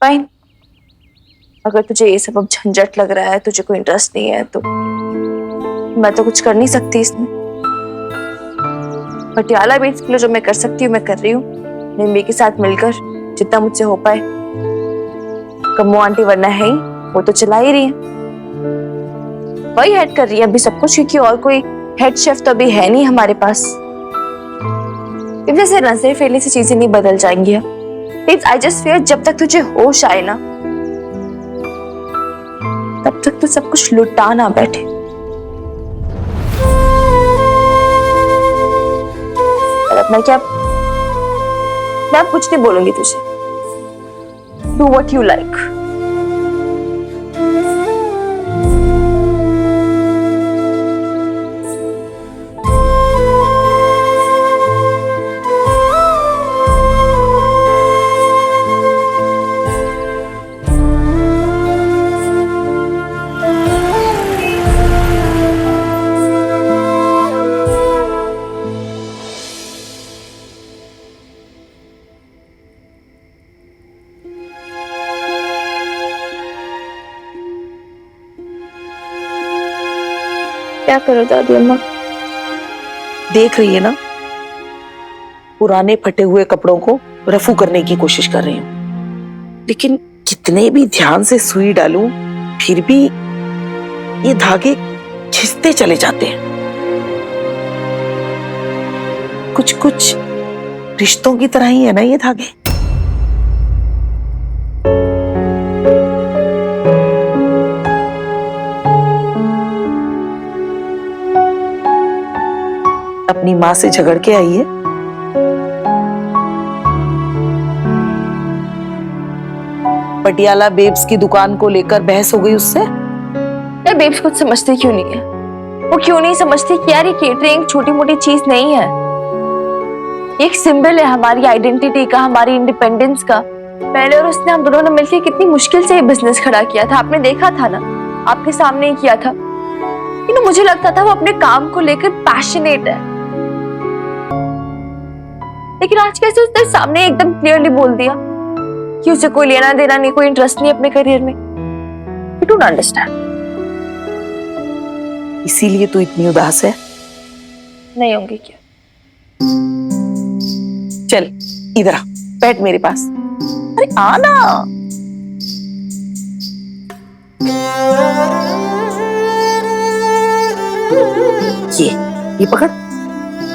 Fine, अगर तुझे ये सब अब झंझट लग रहा है, तुझे कोई इंटरेस्ट नहीं है, तो मैं तो कुछ कर नहीं सकती इसमें। पटियाला बेट्स के लिए जो मैं कर सकती हूँ मैं कर रही हूँ, निम्मी के साथ मिलकर जितना मुझसे हो पाए। कम्मो आंटी वरना है ही, वो तो चला ही रही है, वही हेड कर रही है अभी सब कुछ, क्योंकि और कोई हेड शेफ तो अभी है नहीं हमारे पास। जैसे नजर फेरने से चीजें नहीं बदल जाएंगी। आई जस्ट फील जब तक तुझे होश आए ना, तब तक तो सब कुछ लुटा ना बैठे। मैं क्या, मैं अब कुछ नहीं बोलूंगी तुझे। Do what you like. क्या करो दादी अम्मा? देख रही है ना, पुराने फटे हुए कपड़ों को रफू करने की कोशिश कर रही हूँ, लेकिन कितने भी ध्यान से सुई डालूं फिर भी ये धागे खिंचते चले जाते हैं। कुछ कुछ रिश्तों की तरह ही है ना ये धागे। अपनी माँ से झगड़ के आई है। पटियाला बेब्स की दुकान को लेकर बहस हो गई उससे। यार बेब्स कुछ समझती क्यों नहीं है? वो क्यों नहीं समझती कि यार ये केटरिंग छोटी मोटी चीज नहीं है, एक सिंबल है हमारी आइडेंटिटी का, हमारी इंडिपेंडेंस का। पहले और उसने, हम दोनों ने मिलकर कितनी मुश्किल से ये बिजनेस खड़ा किया था, आपने देखा था ना, आपके सामने ही किया था। लेकिन मुझे लगता था वो अपने काम को लेकर पैशनेट है, लेकिन आज कैसे उसने सामने एकदम क्लियरली बोल दिया कि उसे कोई लेना देना नहीं, कोई इंटरेस्ट नहीं अपने करियर में। I don't understand. इसीलिए तू इतनी उदास है? नहीं होंगी क्या? चल इधर आ, बैठ मेरे पास। अरे आना। ये पकड़,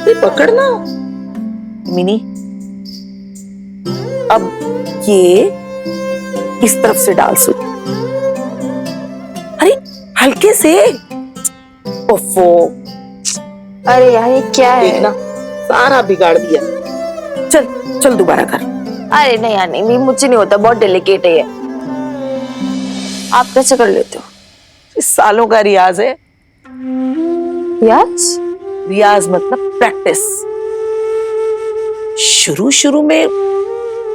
ये पकड़ ना मिनी। अब ये इस तरफ से डाल सु। अरे हल्के से। ओफो, अरे यार ये क्या है? देखना सारा बिगाड़ दिया। चल चल दोबारा कर। अरे नहीं यार नहीं, मुझसे नहीं होता, बहुत डेलिकेट है ये। आप कैसे कर लेते हो? इस सालों का रियाज है। रियाज? रियाज मतलब प्रैक्टिस। शुरू शुरू में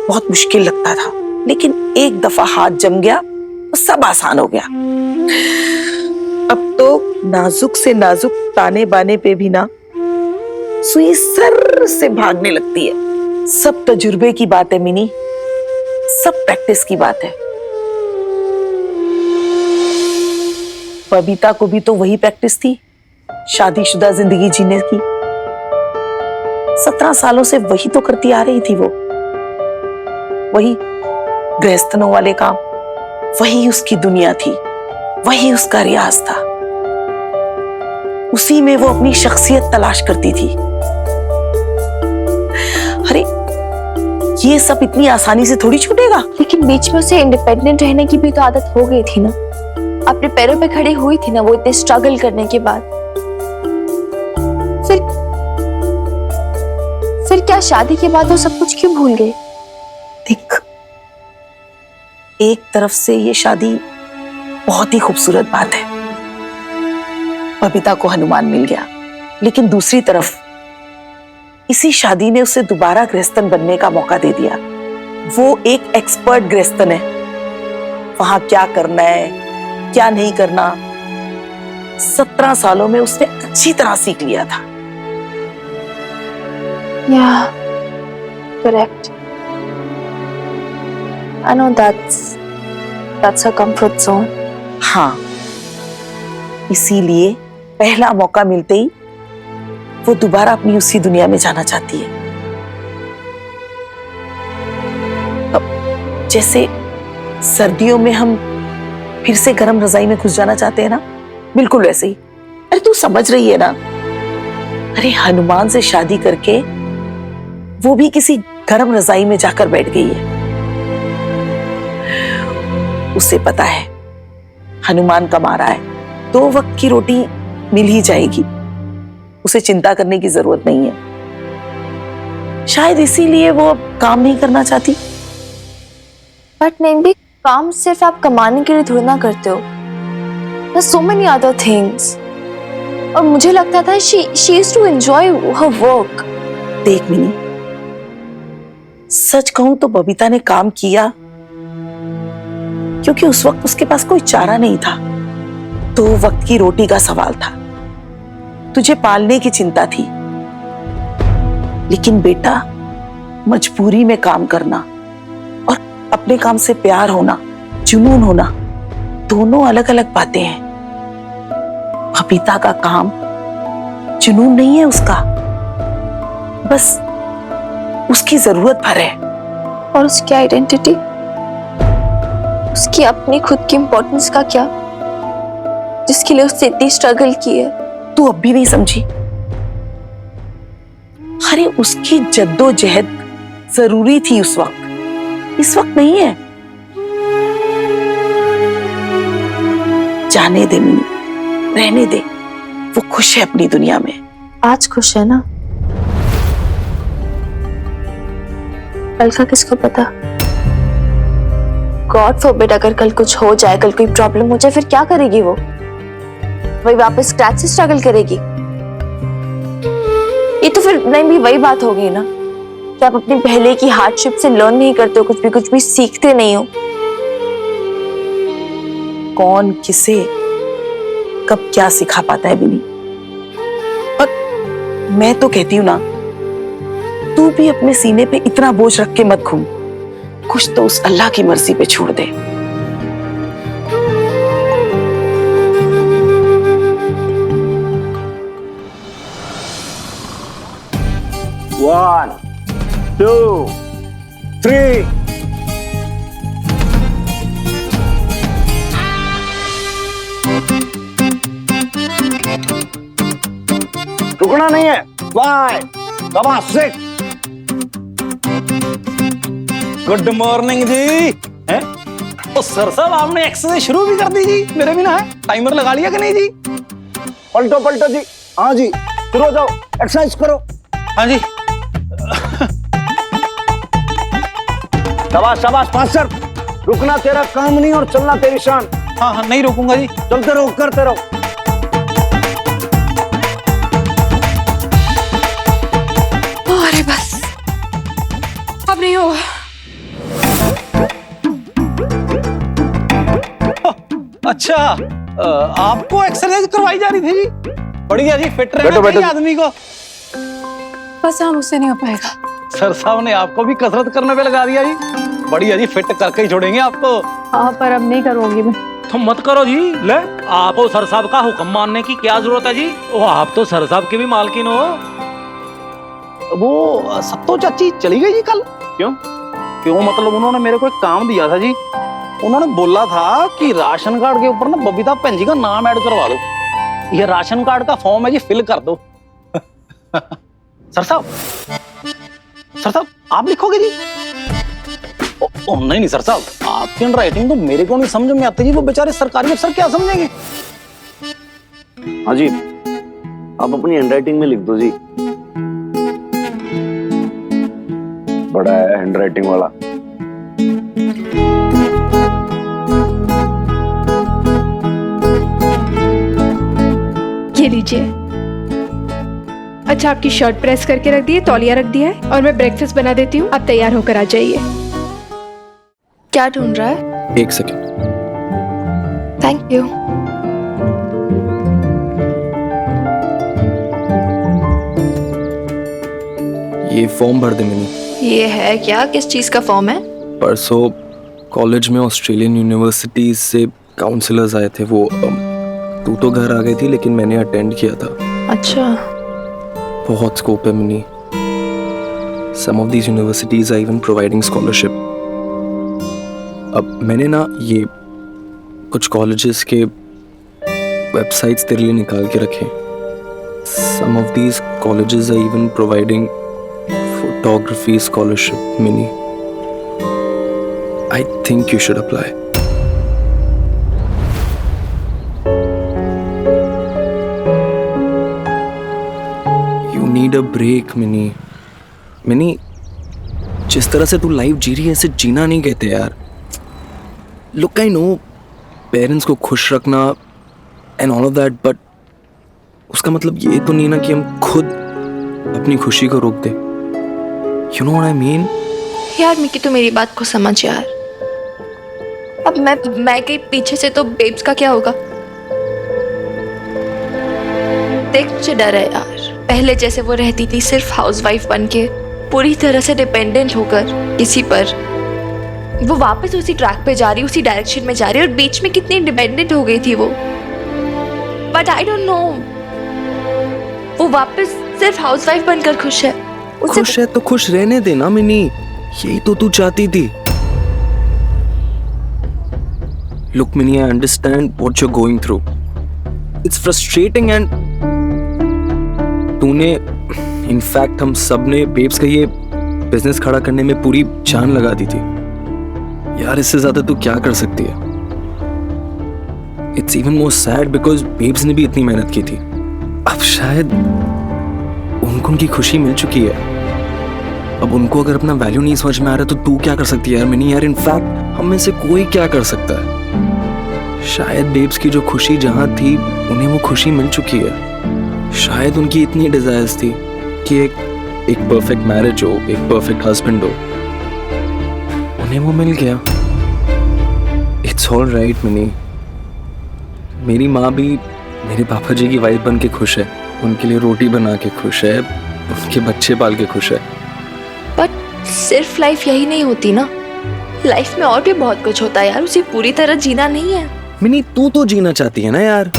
बहुत मुश्किल लगता था, लेकिन एक दफा हाथ जम गया तो सब आसान हो गया। अब तो नाजुक से नाजुक ताने बाने पे भी ना सुई सर से भागने लगती है। सब तजुर्बे की बात है मिनी, सब प्रैक्टिस की बात है। बबीता को भी तो वही प्रैक्टिस थी, शादीशुदा जिंदगी जीने की। 17 सालों से वही तो करती आ रही थी वो, वही गृहस्थनों वाले काम, वही उसकी दुनिया थी, वही उसका रियाज था। उसी में वो अपनी शख्सियत तलाश करती थी। अरे ये सब इतनी आसानी से थोड़ी छूटेगा। लेकिन बीच में उसे इंडिपेंडेंट रहने की भी तो आदत हो गई थी ना, अपने पैरों पे खड़ी हुई थी ना वो इतने स्ट्रगल करने के बाद। फिर क्या शादी के बाद वो सब कुछ क्यों भूल गई? देख, एक तरफ से ये शादी बहुत ही खूबसूरत बात है, बबीता को हनुमान मिल गया, लेकिन दूसरी तरफ इसी शादी ने उसे दोबारा गृहस्थन बनने का मौका दे दिया। वो एक एक्सपर्ट गृहस्थन है, वहां क्या करना है क्या नहीं करना 17 सालों में उसने अच्छी तरह सीख लिया था। Correct. I know that's her comfort zone. हाँ, इसीलिए पहला मौका मिलते ही वो दोबारा अपनी उसी दुनिया में जाना चाहती है। अब जैसे सर्दियों में हम फिर से गर्म रजाई में घुस जाना चाहते हैं ना, बिल्कुल वैसे ही। अरे तू समझ रही है ना, अरे हनुमान से शादी करके वो भी किसी गर्म रजाई में जाकर बैठ गई है। उसे पता है हनुमान कमा रहा है, 2 वक्त की रोटी मिल ही जाएगी, उसे चिंता करने की जरूरत नहीं है। शायद इसीलिए वो अब काम नहीं करना चाहती। बट नहीं भी, काम सिर्फ आप कमाने के लिए थोड़ी ना करते हो। There's so many other things. और मुझे लगता था she used to enjoy her work. देख मिनी, सच कहूं तो बबीता ने काम किया क्योंकि उस वक्त उसके पास कोई चारा नहीं था। 2 वक्त की रोटी का सवाल था, तुझे पालने की चिंता थी। लेकिन बेटा, मजबूरी में काम करना और अपने काम से प्यार होना, जुनून होना, दोनों अलग अलग बातें हैं। बबीता का काम जुनून नहीं है उसका, बस उसकी जरूरत भर है। और उसकी आइडेंटिटी, उसकी अपनी खुद की इंपॉर्टेंस का क्या, जिसके लिए उसने इतनी स्ट्रगल की है। तू अब भी नहीं समझी? अरे उसकी जद्दोजहद जरूरी थी उस वक्त, इस वक्त नहीं है। जाने दे मिनी, रहने दे, वो खुश है अपनी दुनिया में। आज खुश है ना, कल का किसको पता। गॉड फॉरबिड, अगर कल कुछ हो जाए, कल कोई प्रॉब्लम हो जाए, फिर क्या करेगी वो? वही वापस स्क्रैच से स्ट्रगल करेगी। ये तो फिर नहीं भी वही बात होगी ना कि आप अपनी पहले की हार्डशिप से लर्न नहीं करते हो, कुछ भी सीखते नहीं हो। कौन किसे कब क्या सिखा पाता है बिनी। और मैं तो कहती हूं ना, तू भी अपने सीने पे इतना बोझ रख के मत घूम, कुछ तो उस अल्लाह की मर्जी पे छोड़ दे। One, 2, 3. रुकना नहीं है। 5, 6. गुड मॉर्निंग जी। हैं? तो सर साहब आपने एक्सरसाइज शुरू भी कर दी जी, मेरे बिना है। टाइमर लगा लिया कि नहीं जी? पलटो पलटो जी। हाँ जी, शुरू हो जाओ, एक्सरसाइज करो। हाँ जी। शाबाश शाबाश मास्टर, रुकना तेरा काम नहीं और चलना तेरी शान। हाँ हाँ, नहीं रोकूंगा जी, चलते रहो, करते रहो। अरे बस, अब नहीं होगा। अच्छा, आपको एक्सरसाइज करवाई जा रही थी जी? बढ़िया जी, फिट रहना चाहिए आदमी को। बस हाँ, मुझसे नहीं हो पाएगा। सर साहब ने आपको भी कसरत करने पे लगा दिया जी। बढ़िया जी, फिट करके ही छोड़ेंगे आपको। हाँ, पर अब नहीं करूंगी मैं। तो मत करो जी। ले, आपको सर साहब का हुक्म मानने की क्या जरूरत है जी? ओ, आप तो सर साहब के भी मालकिन हो। वो सत्तो चाची चली गई जी कल। क्यों मतलब उन्होंने मेरे को एक काम दिया था जी। उन्होंने बोला था कि राशन कार्ड के ऊपर ना बबीता भैन जी का नाम ऐड करवा दो। ये राशन कार्ड का फॉर्म है जी, फिल कर दो। सर साहब आप लिखोगे जी? ओ नहीं सर साहब, आपकी राइटिंग तो मेरे को नहीं समझ में आती जी। वो बेचारे सरकारी अफसर क्या समझेंगे? हाँ जी, आप अपनी हैंडराइटिंग में लिख दो जी। बड़ा है हैंडराइटिंग वाला। ये लीजिए। अच्छा, आपकी शर्ट प्रेस करके रख दी है, तौलिया रख दिया है और मैं ब्रेकफास्ट बना देती हूँ। आप तैयार होकर आ जाइए। क्या ढूंढ रहा है? 1 सेकंड। Thank you. ये फॉर्म भर दे मैंने। ये है क्या? किस चीज का फॉर्म है? परसों कॉलेज में ऑस्ट्रेलियन यूनिवर्सिटीज से काउंसलर्स आए थे। वो तू तो घर आ गई थी लेकिन मैंने अटेंड किया था। अच्छा, बहुत स्कोप है Mini. Some of these universities are even providing scholarship. अब मैंने ना ये कुछ कॉलेजेस के वेबसाइट्स तेरे लिए निकाल के रखे। Some of these colleges are even providing photography scholarship Mini. I think you should apply. You need a break Mini. Mini, जिस तरह से तू लाइफ जी रही है ऐसे जीना नहीं कहते यार। लुक, आई नो पेरेंट्स को खुश रखना and all of that, but उसका मतलब ये तो नहीं ना कि हम खुद अपनी खुशी को रोक दे। You know what I mean? यार मिकी तू मेरी बात को समझ यार। अब मैं कहीं पीछे से तो बेब्स का क्या होगा? देख मुझे डर है यार, पहले जैसे वो रहती थी सिर्फ हाउसवाइफ बन के, पूरी तरह से डिपेंडेंट होकर किसी पर, वो वापस उसी ट्रैक पे जा रही, उसी डायरेक्शन में जा रही, और बीच में कितनी डिपेंडेंट हो गई थी वो। बट आई डोंट नो, वो वापस सिर्फ हाउसवाइफ बनकर खुश है। खुश है तो खुश रहने देना मिनी, यही तो तू चाहती थी। Look Mini, I understand what you are going through. It's frustrating and तूने, इनफैक्ट हम सब ने बेब्स का ये बिजनेस खड़ा करने में पूरी जान लगा दी थी यार। इससे ज्यादा तू क्या कर सकती है? It's even more sad because babes ने भी इतनी मेहनत की थी। अब शायद उनको उनकी खुशी मिल चुकी है। अब उनको अगर अपना वैल्यू नहीं समझ में आ रहा तो तू क्या कर सकती है यार मिनी? यार इनफैक्ट हम में से कोई क्या कर सकता है? शायद बेब्स की जो खुशी जहां थी उन्हें वो खुशी मिल चुकी है। शायद उनकी इतनी डिजायर्स थी कि एक परफेक्ट मैरिज हो, एक परफेक्ट हस्बैंड हो, उन्हें वो मिल गया। It's all right mini. मेरी माँ भी मेरे पापा जी की वाइफ बन के खुश है, उनके लिए रोटी बना के खुश है, उनके बच्चे पाल के खुश है। बट सिर्फ लाइफ यही नहीं होती ना, लाइफ में और भी बहुत कुछ होता है यार, उसे पूरी तरह जीना नहीं है। मिनी, तू तो जीना चाहती है ना यार।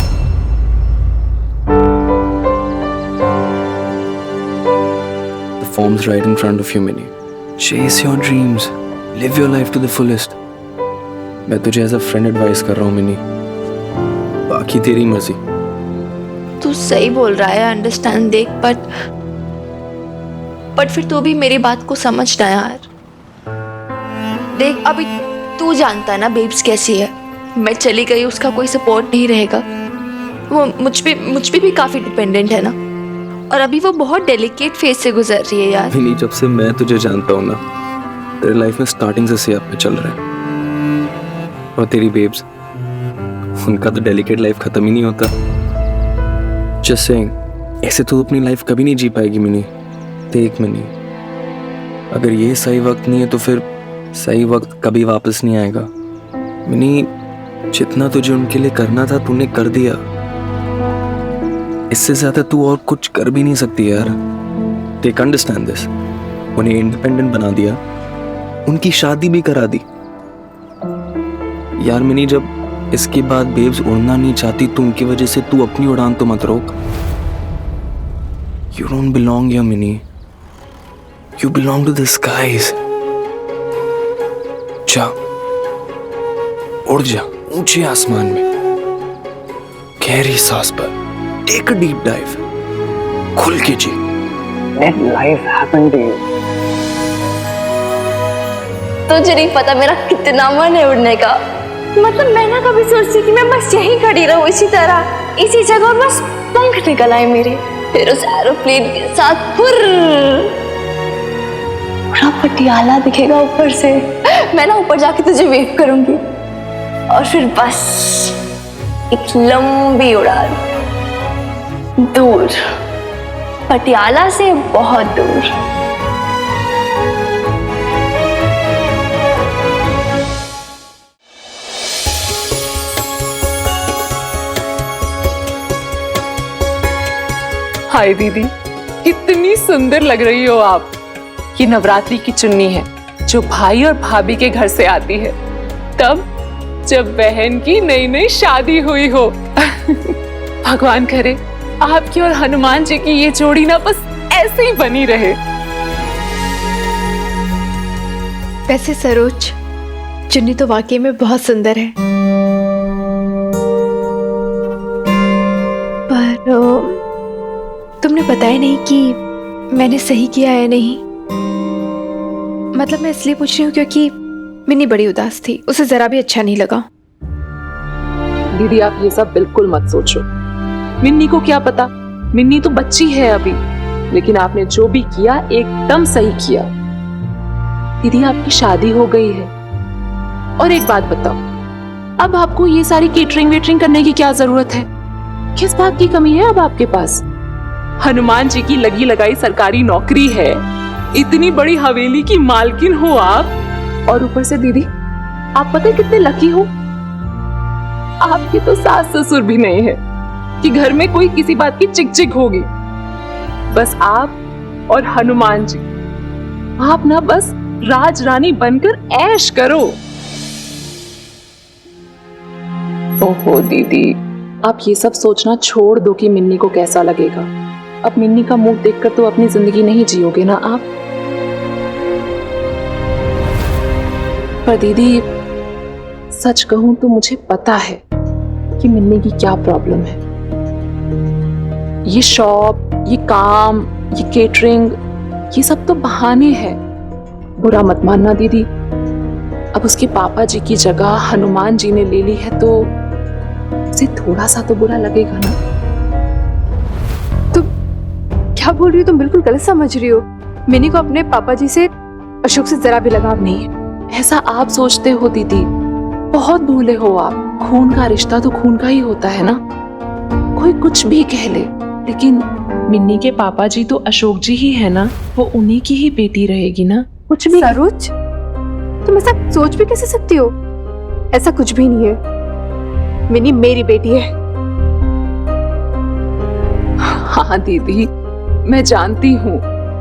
The form's right in front of you, Minnie. Chase your dreams. Live your life to the fullest. मैं तुझे एज अ फ्रेंड एडवाइस कर रहा हूँ मिनी, बाकी तेरी मर्जी। तू सही बोल रहा है, अंडरस्टैंड। देख बट फिर तू भी मेरी बात को समझना यार। देख अभी तू जानता है ना बेब्स कैसी है, मैं चली गई उसका कोई सपोर्ट नहीं रहेगा। वो मुझ पे भी काफी डिपेंडेंट है ना, और अभी वो बहुत डेलिकेट फेज से गुजर रही है यार। मिनी, जब से मैं तुझे जानता हूँ ना, तेरे लाइफ में स्टार्टिंग से अप पे चल रहा है। और तेरी बेब्स, उनका तो डेलिकेट लाइफ खत्म ही नहीं होता। जस्ट सेइंग, ऐसे तो अपनी लाइफ कभी नहीं जी पाएगी मिनी। देख मिनी, अगर ये सही वक्त नहीं है तो फिर सही वक्त कभी वापस नहीं आएगा। मिनी, जितना तुझे उनके लिए करना था तूने कर दिया, इससे ज्यादा तू और कुछ कर भी नहीं सकती यार। Take understand this. उन्हें इंडिपेंडेंट बना दिया, उनकी शादी भी करा दी यार। मिनी, जब इसके बाद बेब्स उड़ना नहीं चाहती तो उनकी वजह से तू अपनी उड़ान तो मत रोक। You don't belong here Mini, you belong to the skies. जा, उड़ जा ऊंचे आसमान में, गहरी सांस पर टेक अ डीप डाइव, खुल के जी। Let life happen to you. तुझे नहीं पता मेरा कितना मन है उड़ने का। मतलब मैं ना कभी सोचती कि मैं बस यहीं खड़ी रहूं इसी तरह, इसी जगह, और बस पंख निकल आए मेरे, फिर उस एरोप्लेन के साथ पूरा पटियाला दिखेगा ऊपर से। मैं ना ऊपर जाके तुझे वेव करूंगी, और फिर बस एक लंबी उड़ान दूर, पटियाला से बहुत दूर। हाय दीदी, कितनी सुंदर लग रही हो आप। ये नवरात्रि की चुन्नी है जो भाई और भाभी के घर से आती है। तब जब बहन की नई नई शादी हुई हो। भगवान करे आपकी और हनुमान जी की ये जोड़ी ना बस ऐसे ही बनी रहे। वैसे सरोज, चुन्नी तो वाकई में बहुत सुंदर है, पर तुमने बताया नहीं कि मैंने सही किया है नहीं। मतलब मैं इसलिए पूछ रही हूँ क्योंकि मिन्नी बड़ी उदास थी, उसे जरा भी अच्छा नहीं लगा। दीदी आप ये सब बिल्कुल मत सोचो। मिन्नी को क्या पता, मिन्नी तो बच्ची है अभी। लेकिन आपने जो भी किया एकदम सही किया। दीदी आपकी शादी हो गई है। और एक बात बताओ, अब आपको ये सारी केटरिंग वेटरिंग करने की क्या जरूरत है? किस बात की कमी है अब आपके पास? हनुमान जी की लगी लगाई सरकारी नौकरी है, इतनी बड़ी हवेली की मालकिन हो आप, और ऊपर से दीदी आप पता है कितने लकी हो, आपके तो सास ससुर भी नहीं है कि घर में कोई किसी बात की चिक चिक होगी। बस आप और हनुमान जी, आप ना बस राज रानी बनकर ऐश करो। ओहो दीदी, आप ये सब सोचना छोड़ दो कि मिन्नी को कैसा लगेगा। अब मिन्नी का मुंह देखकर तो अपनी जिंदगी नहीं जियोगे ना आप। पर दीदी सच कहूं तो मुझे पता है कि मिन्नी की क्या प्रॉब्लम है। ये शॉप, ये काम, ये केटरिंग, ये सब तो बहाने हैं। बुरा मत मानना दीदी, अब उसके पापा जी की जगह हनुमान जी ने ले ली है तो उसे थोड़ा सा तो बुरा लगेगा ना। तुम क्या बोल रही हो? तुम बिल्कुल गलत समझ रही हो। मिन्नी को अपने पापा जी से, अशोक से जरा भी लगाव नहीं है। ऐसा आप सोचते हो दीदी, बहुत भूले हो आप। खून का रिश्ता तो खून का ही होता है ना। कोई कुछ भी कह ले, लेकिन मिन्नी के पापा जी तो अशोक जी ही है ना, वो उन्हीं की ही बेटी रहेगी ना। कुछ भी सरोज, तुम ऐसा सोच भी कैसे सकती हो? ऐसा कुछ भी नहीं है। मिन्नी मेरी बेटी है। हाँ दीदी, मैं जानती हूँ,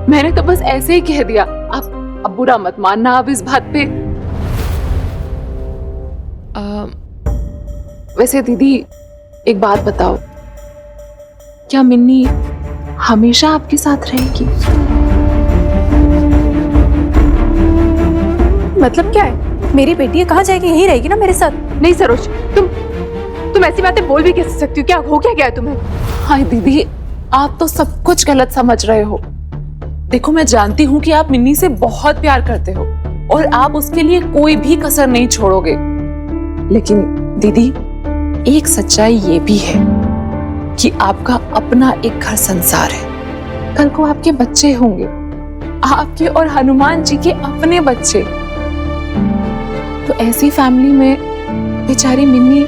मैंने तो बस ऐसे ही कह दिया। आप अब बुरा मत मानना आप इस बात पे। वैसे दीदी एक बात बताओ, क्या मिन्नी हमेशा आपके साथ रहेगी? मतलब क्या है? मेरी बेटी है, कहाँ जाएगी? यहीं रहेगी ना मेरे साथ। नहीं सरोज, तुम ऐसी बातें बोल भी कैसे सकती हो? क्या हो क्या गया तुम्हें? हाय दीदी, आप तो सब कुछ गलत समझ रहे हो। देखो मैं जानती हूँ कि आप मिन्नी से बहुत प्यार करते हो और आप उसके लिए कोई भी कसर नहीं छोड़ोगे। लेकिन दीदी एक सच्चाई ये भी है कि आपका अपना एक घर संसार है। कल को आपके बच्चे होंगे, आपके और हनुमान जी के अपने बच्चे। तो ऐसी फैमिली में बेचारी मिन्नी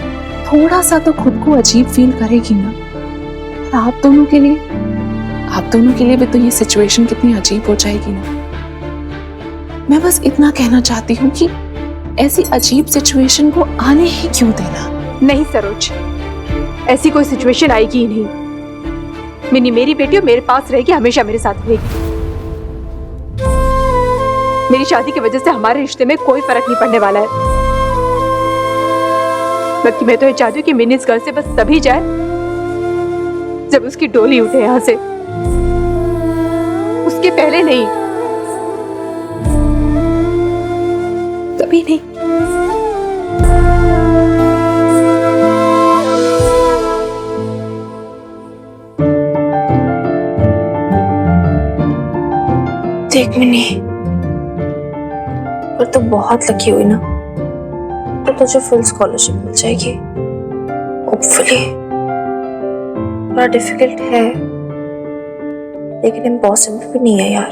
थोड़ा सा तो खुद को अजीब फील करेगी ना। और आप दोनों के लिए भी तो ये सिचुएशन कितनी अजीब हो जाएगी ना। मैं बस इतना कहना चाहती हूँ कि ऐसी अजीब सिचुएशन को आने ही क्यों देना। नहीं सरोज, ऐसी कोई सिचुएशन आएगी ही नहीं। मिन्नी मेरी बेटी और मेरे पास रहेगी, हमेशा मेरे साथ रहेगी। मेरी शादी की वजह से हमारे रिश्ते में कोई फर्क नहीं पड़ने वाला है। बल्कि मैं तो ये चाहती हूँ कि मिन्नी इस घर से बस तभी जाए जब उसकी डोली उठे यहाँ से, उसके पहले नहीं, कभी नहीं। देख मिन्नी, पर तू बहुत लकी हुई ना, तो तुझे फुल स्कॉलरशिप मिल जाएगी होपफुली। थोड़ा डिफिकल्ट है लेकिन इम्पॉसिबल भी नहीं है यार।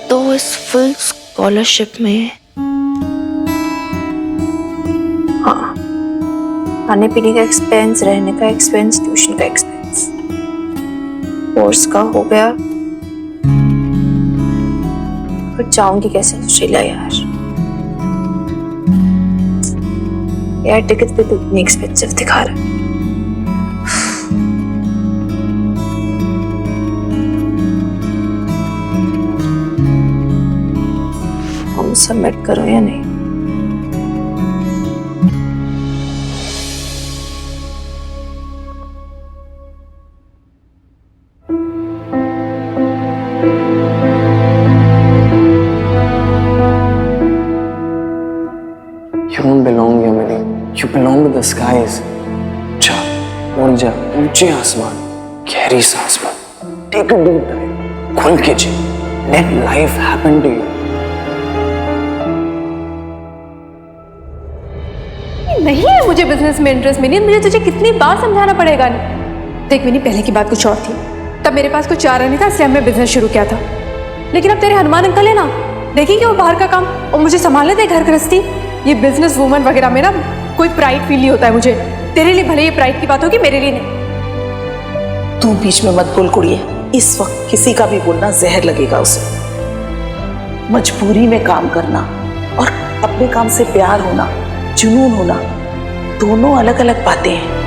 तो इस फुल स्कॉलरशिप में हाँ, खाने पीने का एक्सपेंस, रहने का एक्सपेंस, ट्यूशन का एक्सपेंस, कोर्स का हो गया। फिर जाऊंगी कैसे ऑस्ट्रेलिया यार टिकट पे तो इतनी एक्सपेंसिव दिखा रहा है। फॉर्म सबमिट करो या नहीं? You don't belong here, Minnie. You belong to the skies. जा, उड़ जा, ऊंचे आसमान, गहरी सांस में. Take a deep dive. खुल के जी. Let life happen to you. नहीं है मुझे बिजनेस में इंटरेस्ट मिनी, मुझे तुझे कितनी बार समझाना पड़ेगा. देख मिनी, पहले की बात कुछ और थी. तब मेरे पास कुछ चारा नहीं था, इसलिए हमने बिजनेस शुरू किया था. लेकिन अब तेरे हनुमान अंकल है ना, देखिए वो बाहर का काम और मुझे संभालने दे घर गृहस्थी. ये बिजनेस वूमन वगैरह में ना कोई प्राइड फील नहीं होता है मुझे. तेरे लिए भले ये प्राइड की बात होगी, मेरे लिए नहीं. तू बीच में मत बोल कुड़िए. इस वक्त किसी का भी बोलना जहर लगेगा उसे. मजबूरी में काम करना और अपने काम से प्यार होना, जुनून होना, दोनों अलग अलग बातें हैं.